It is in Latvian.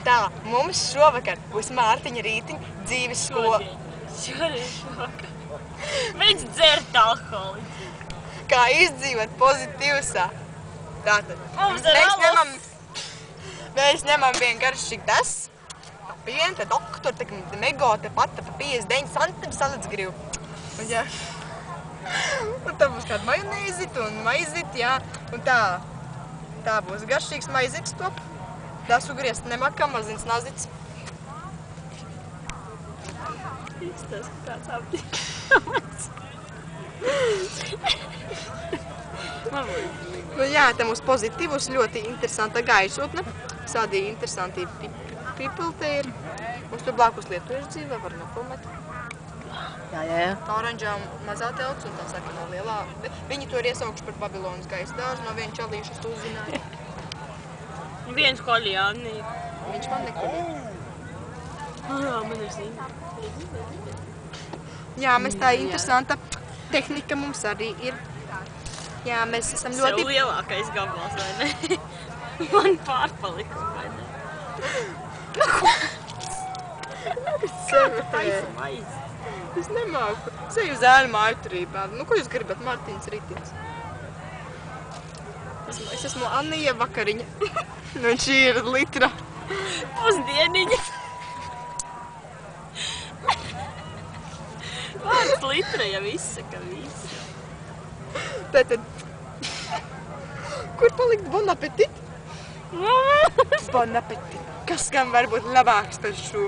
Tā, mums šovakar būs Mārtiņa Rītiņa dzīves skola. Šovakar. Viņš dzert alkoholi. Kā izdzīvot pozitīvsā. Tātad, mēs ņemam vienkārši tas, pienu, te doktoru, te mego, te pata pa 59 centimetru salats grivu. Un, jā. Un tā būs kāda majonēzita un maizita, jā. Un tā būs garšīgs maizits top. Tas ugriezt nemakā, mazins nazits. Izstāst, ka kāds aptīkams. Nu jā, te mums pozitīvus, ļoti interesanta gaisotne. Sādī interesanti people te ir. Mums tur blākus lietuviešu dzīvē var nofilmēt. Jā. Tā oranžā mazā telts un tā sarkanā lielā. Viņi to ir iesaukuši par Babilonas gaisa dārzu, no viena čalīšas tu uzzināja. Viens koļjāni. Viņš man nekoļīja. Man ir zina. Jā, mēs tā interesanta tehnika mums arī ir. Jā, mēs esam ļoti... Sev lielākais gabals, vai ne? Man pārpalika, vai ne? Taisa maizi. Es nemāku. Seju zēļu mājturībā. Nu, ko jūs gribat? Mārtiņas Rītiņas. Es esmu Annija Vakariņa. Un šī ir litra. Pusdieniņa. Vārds litra jau izsaka visu. Tātad, kur palikt bon appetit? Bon appetit. Kas gan var būt labāks par šo?